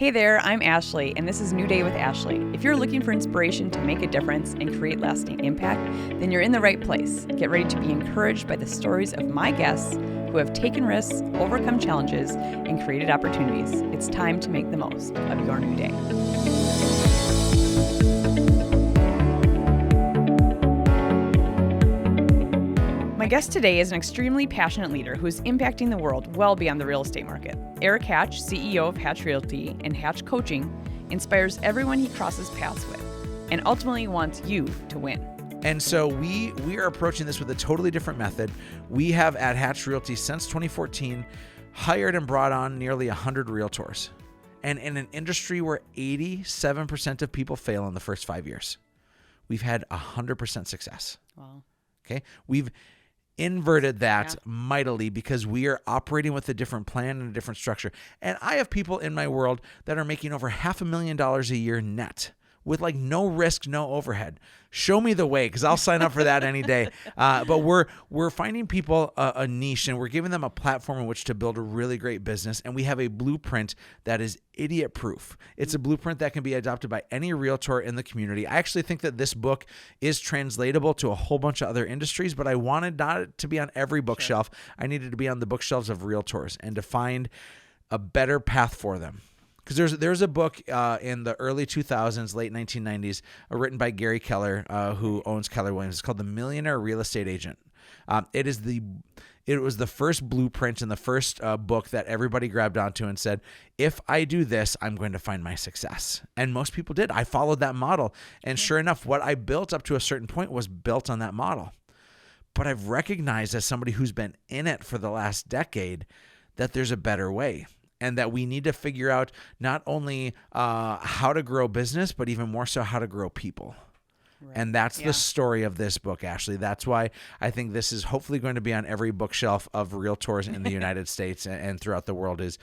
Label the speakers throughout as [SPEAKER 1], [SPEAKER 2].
[SPEAKER 1] Hey there, I'm Ashley, and this is New Day with Ashley. If you're looking for inspiration to make a difference and create lasting impact, then you're in the right place. Get ready to be encouraged by the stories of my guests who have taken risks, overcome challenges, and created opportunities. It's time to make the most of your new day. My guest today is an extremely passionate leader who is impacting the world well beyond the real estate market. Erik Hatch, CEO of Hatch Realty and Hatch Coaching, inspires everyone he crosses paths with and ultimately wants you to win.
[SPEAKER 2] And so we are approaching this with a totally different method. We have at Hatch Realty since 2014 hired and brought on nearly 100 realtors. And in an industry where 87% of people fail in the first 5 years, we've had 100% success.
[SPEAKER 1] Wow.
[SPEAKER 2] Okay. We've inverted that mightily because we are operating with a different plan and a different structure. And I have people in my world that are making over $500,000 a year net with like no risk, no overhead. Show me the way, because I'll sign up for that any day. But we're finding people a niche, and we're giving them a platform in which to build a really great business. And we have a blueprint that is idiot proof. It's a blueprint that can be adopted by any realtor in the community. I actually think that this book is translatable to a whole bunch of other industries, but I wanted not to be on every bookshelf. Sure. I needed to be on the bookshelves of realtors and to find a better path for them. Because there's a book in the early 2000s, late 1990s, written by Gary Keller, who owns Keller Williams. It's called The Millionaire Real Estate Agent. It was the first blueprint and the first book that everybody grabbed onto and said, if I do this, I'm going to find my success. And most people did. I followed that model. And sure enough, what I built up to a certain point was built on that model. But I've recognized as somebody who's been in it for the last decade that there's a better way. And that we need to figure out not only how to grow business, but even more so how to grow people. Right. And that's the story of this book, Ashley. That's why I think this is hopefully going to be on every bookshelf of realtors in the United States and throughout the world is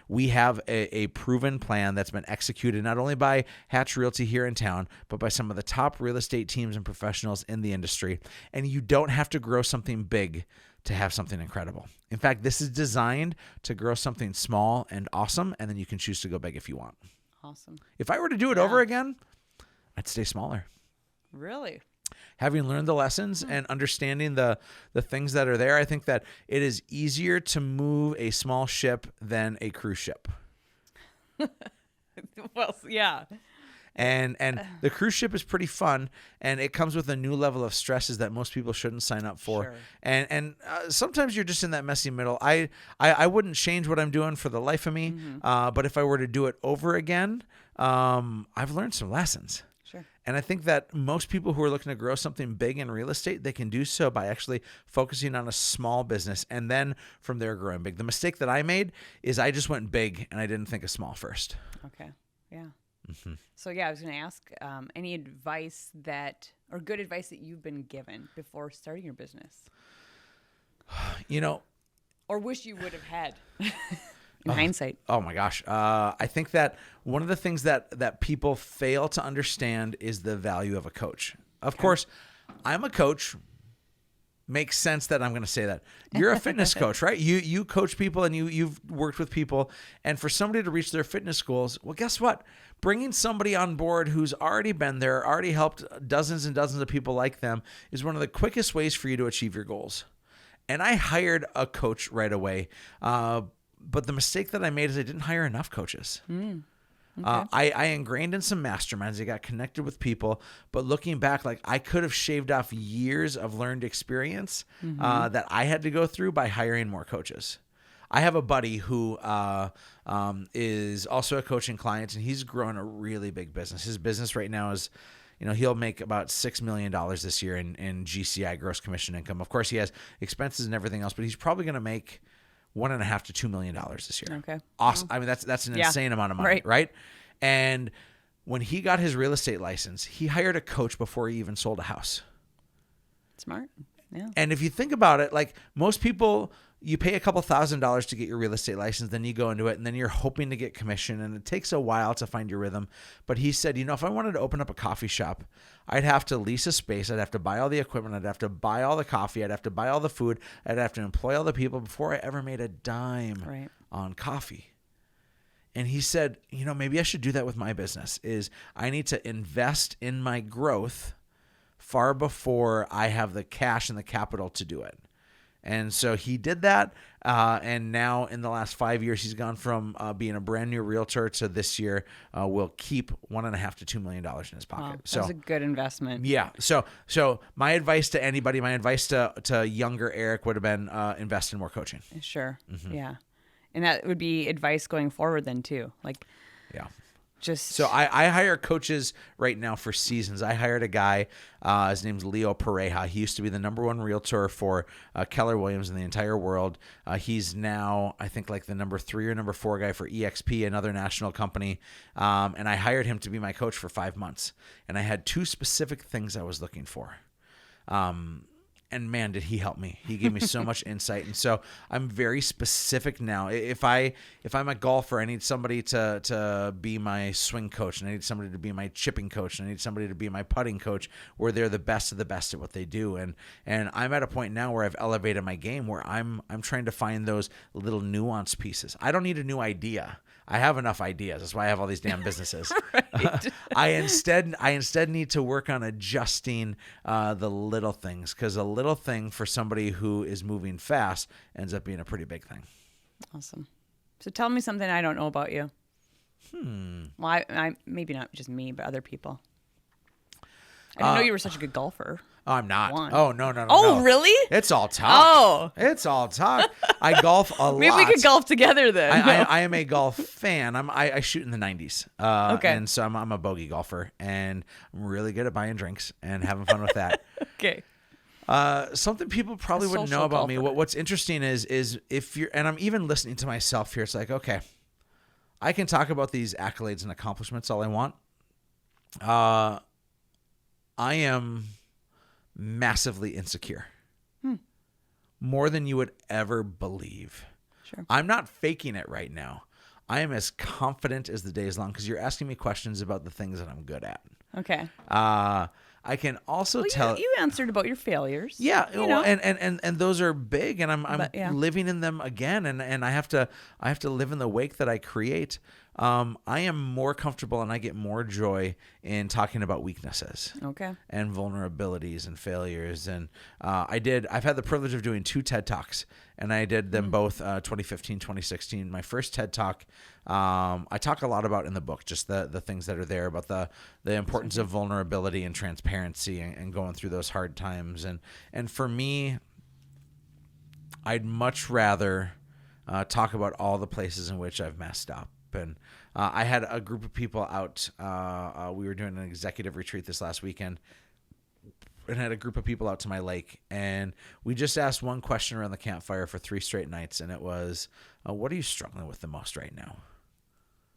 [SPEAKER 2] we have a proven plan that's been executed not only by Hatch Realty here in town, but by some of the top real estate teams and professionals in the industry. And you don't have to grow something big to have something incredible. In fact, this is designed to grow something small and awesome, and then you can choose to go big if you want.
[SPEAKER 1] Awesome.
[SPEAKER 2] If I were to do it over again, I'd stay smaller.
[SPEAKER 1] Really?
[SPEAKER 2] Having learned the lessons and understanding the things that are there, I think that it is easier to move a small ship than a cruise ship.
[SPEAKER 1] Well, yeah.
[SPEAKER 2] And the cruise ship is pretty fun, and it comes with a new level of stresses that most people shouldn't sign up for. Sure. And sometimes you're just in that messy middle. I wouldn't change what I'm doing for the life of me, but if I were to do it over again, I've learned some lessons.
[SPEAKER 1] Sure.
[SPEAKER 2] And I think that most people who are looking to grow something big in real estate, they can do so by actually focusing on a small business and then from there growing big. The mistake that I made is I just went big and I didn't think of small first.
[SPEAKER 1] Okay. Yeah. Mm-hmm. So I was going to ask any advice or good advice that you've been given before starting your business, or wish you would have had in hindsight.
[SPEAKER 2] Oh my gosh. I think that one of the things that people fail to understand is the value of a coach. Of course, I'm a coach. Makes sense that I'm going to say that. You're a fitness coach, right? You coach people and you've worked with people. And for somebody to reach their fitness goals, well, guess what? Bringing somebody on board who's already been there, already helped dozens and dozens of people like them is one of the quickest ways for you to achieve your goals. And I hired a coach right away. But the mistake that I made is I didn't hire enough coaches. Okay. I ingrained in some masterminds. I got connected with people, but looking back, like I could have shaved off years of learned experience that I had to go through by hiring more coaches. I have a buddy who is also a coaching client, and he's grown a really big business. His business right now is, he'll make about $6 million this year in GCI, gross commission income. Of course, he has expenses and everything else, but he's probably going to make $1.5 to $2 million this year.
[SPEAKER 1] Okay.
[SPEAKER 2] Awesome. I mean, that's an insane amount of money, right? And when he got his real estate license, he hired a coach before he even sold a house.
[SPEAKER 1] Smart. Yeah.
[SPEAKER 2] And if you think about it, like most people, you pay a couple $1,000s to get your real estate license, then you go into it, and then you're hoping to get commission, and it takes a while to find your rhythm. But he said, if I wanted to open up a coffee shop, I'd have to lease a space, I'd have to buy all the equipment, I'd have to buy all the coffee, I'd have to buy all the food, I'd have to employ all the people before I ever made a dime on coffee. And he said, maybe I should do that with my business. Is I need to invest in my growth far before I have the cash and the capital to do it. And so he did that. And now in the last 5 years, he's gone from being a brand new realtor to this year will keep $1.5 to $2 million in his pocket.
[SPEAKER 1] Wow,
[SPEAKER 2] so
[SPEAKER 1] that's a good investment.
[SPEAKER 2] Yeah. So my advice to anybody, my advice to younger Erik would have been invest in more coaching.
[SPEAKER 1] Sure. Yeah. And that would be advice going forward then too. Like,
[SPEAKER 2] yeah.
[SPEAKER 1] So
[SPEAKER 2] I hire coaches right now for seasons. I hired a guy, his name's Leo Pareja. He used to be the number one realtor for Keller Williams in the entire world. He's now, I think, like the number 3 or number 4 guy for EXP, another national company. And I hired him to be my coach for 5 months. And I had 2 specific things I was looking for. And man, did he help me. He gave me so much insight. And so I'm very specific now. If I'm a golfer, I need somebody to be my swing coach, and I need somebody to be my chipping coach, and I need somebody to be my putting coach, where they're the best of the best at what they do. And I'm at a point now where I've elevated my game, where I'm trying to find those little nuanced pieces. I don't need a new idea. I have enough ideas. That's why I have all these damn businesses. Right. I instead need to work on adjusting the little things, because a little thing for somebody who is moving fast ends up being a pretty big thing.
[SPEAKER 1] Awesome. So tell me something I don't know about you. Well, I maybe not just me, but other people. I didn't know you were such a good golfer.
[SPEAKER 2] Oh, I'm not.
[SPEAKER 1] One.
[SPEAKER 2] Oh, no.
[SPEAKER 1] Oh, really?
[SPEAKER 2] It's all talk.
[SPEAKER 1] Oh.
[SPEAKER 2] It's all talk. I golf a lot.
[SPEAKER 1] Maybe we could golf together then.
[SPEAKER 2] I am a golf fan. I shoot in the 90s.
[SPEAKER 1] Okay.
[SPEAKER 2] And so I'm a bogey golfer, and I'm really good at buying drinks and having fun with that.
[SPEAKER 1] Okay.
[SPEAKER 2] Something people probably wouldn't know about me. What's interesting is if you're, and I'm even listening to myself here, it's like, okay, I can talk about these accolades and accomplishments all I want. I am massively insecure. More than you would ever believe.
[SPEAKER 1] Sure.
[SPEAKER 2] I'm not faking it right now. I am as confident as the day is long, because you're asking me questions about the things that I'm good at.
[SPEAKER 1] Okay.
[SPEAKER 2] I can also tell
[SPEAKER 1] you answered about your failures.
[SPEAKER 2] Yeah,
[SPEAKER 1] you know?
[SPEAKER 2] and those are big, and I'm
[SPEAKER 1] yeah.
[SPEAKER 2] living in them again, and I have to live in the wake that I create. I am more comfortable, and I get more joy in talking about weaknesses.
[SPEAKER 1] Okay.
[SPEAKER 2] And vulnerabilities and failures. And I've had the privilege of doing 2 TED Talks, and I did them both 2015, 2016. My first TED Talk, I talk a lot about in the book, just the things that are there about the importance of vulnerability and transparency and going through those hard times. And for me, I'd much rather talk about all the places in which I've messed up. And I had a group of people out. We were doing an executive retreat this last weekend, and had a group of people out to my lake. And we just asked one question around the campfire for 3 straight nights. And it was, what are you struggling with the most right now?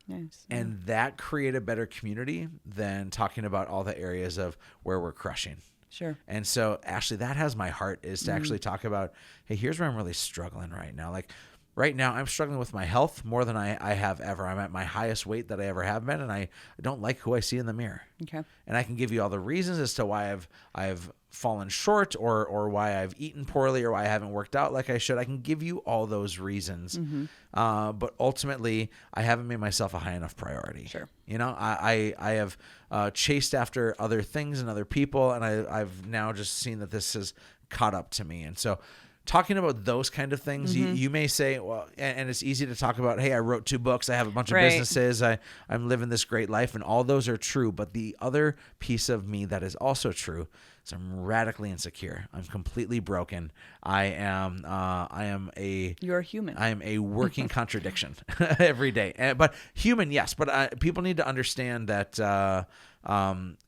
[SPEAKER 1] Nice.
[SPEAKER 2] And that created a better community than talking about all the areas of where we're crushing.
[SPEAKER 1] Sure.
[SPEAKER 2] And so, Ashley, that has my heart, is to actually talk about, hey, here's where I'm really struggling right now. Like, right now, I'm struggling with my health more than I have ever. I'm at my highest weight that I ever have been, and I don't like who I see in the mirror.
[SPEAKER 1] Okay.
[SPEAKER 2] And I can give you all the reasons as to why I've fallen short, or why I've eaten poorly, or why I haven't worked out like I should. I can give you all those reasons. But ultimately, I haven't made myself a high enough priority.
[SPEAKER 1] Sure.
[SPEAKER 2] I have chased after other things and other people, and I've now just seen that this has caught up to me. And so, talking about those kind of things, you may say, well, and it's easy to talk about, hey, I wrote 2 books, I have a bunch of businesses, I'm living this great life, and all those are true. But the other piece of me that is also true is I'm radically insecure. I'm completely broken. You're human. I am a working contradiction every day. But human, yes. But people need to understand that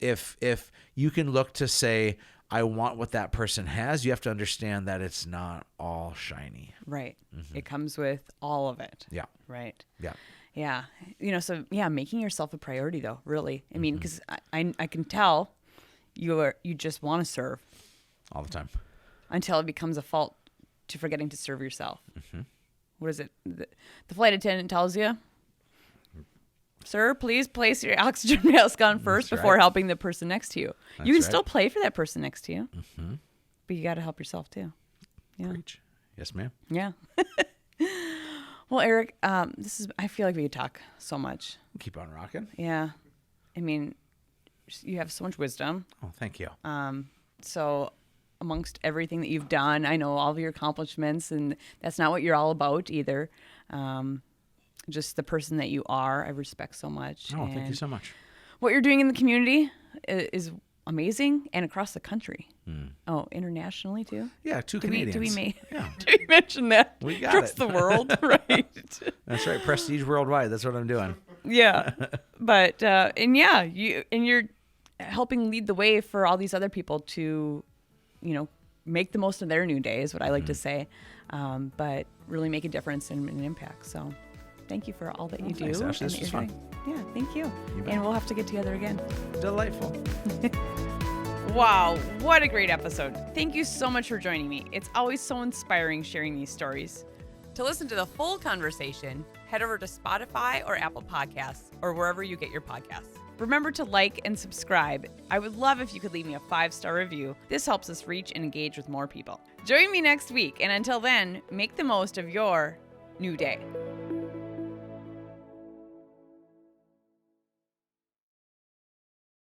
[SPEAKER 2] if you can look to say, I want what that person has, you have to understand that it's not all shiny.
[SPEAKER 1] Right. It comes with all of it.
[SPEAKER 2] Yeah.
[SPEAKER 1] Right.
[SPEAKER 2] Yeah.
[SPEAKER 1] Yeah. Making yourself a priority though, really. I mean, because I can tell you just want to serve.
[SPEAKER 2] All the time.
[SPEAKER 1] Until it becomes a fault to forgetting to serve yourself. What is it? The flight attendant tells you, sir, please place your oxygen mask on first before helping the person next to you. You can still play for that person next to you, but you got to help yourself too. Yeah.
[SPEAKER 2] Preach. Yes, ma'am.
[SPEAKER 1] Yeah. Well, Erik, I feel like we could talk so much.
[SPEAKER 2] Keep on rocking.
[SPEAKER 1] Yeah. I mean, you have so much wisdom.
[SPEAKER 2] Oh, thank you.
[SPEAKER 1] So amongst everything that you've done, I know all of your accomplishments, and that's not what you're all about either. Just the person that you are, I respect so much.
[SPEAKER 2] Oh, thank you so much.
[SPEAKER 1] What you're doing in the community is amazing, and across the country. Oh, internationally too?
[SPEAKER 2] Yeah, Canadians.
[SPEAKER 1] Do we
[SPEAKER 2] Yeah.
[SPEAKER 1] mention that?
[SPEAKER 2] We got
[SPEAKER 1] across
[SPEAKER 2] it.
[SPEAKER 1] the world, right?
[SPEAKER 2] That's right. Prestige worldwide. That's what I'm doing.
[SPEAKER 1] Yeah. But you're helping lead the way for all these other people to, make the most of their new day is what I like to say. But really make a difference and an impact. So thank you for all that you do.
[SPEAKER 2] Thanks, Ashley. This
[SPEAKER 1] and
[SPEAKER 2] was
[SPEAKER 1] that you're
[SPEAKER 2] fun.
[SPEAKER 1] doing. Yeah, thank you.
[SPEAKER 2] You bet.
[SPEAKER 1] And we'll have to get together again.
[SPEAKER 2] Delightful.
[SPEAKER 1] Wow, what a great episode. Thank you so much for joining me. It's always so inspiring sharing these stories. To listen to the full conversation, head over to Spotify or Apple Podcasts or wherever you get your podcasts. Remember to like and subscribe. I would love if you could leave me a 5-star review. This helps us reach and engage with more people. Join me next week, and until then, make the most of your new day.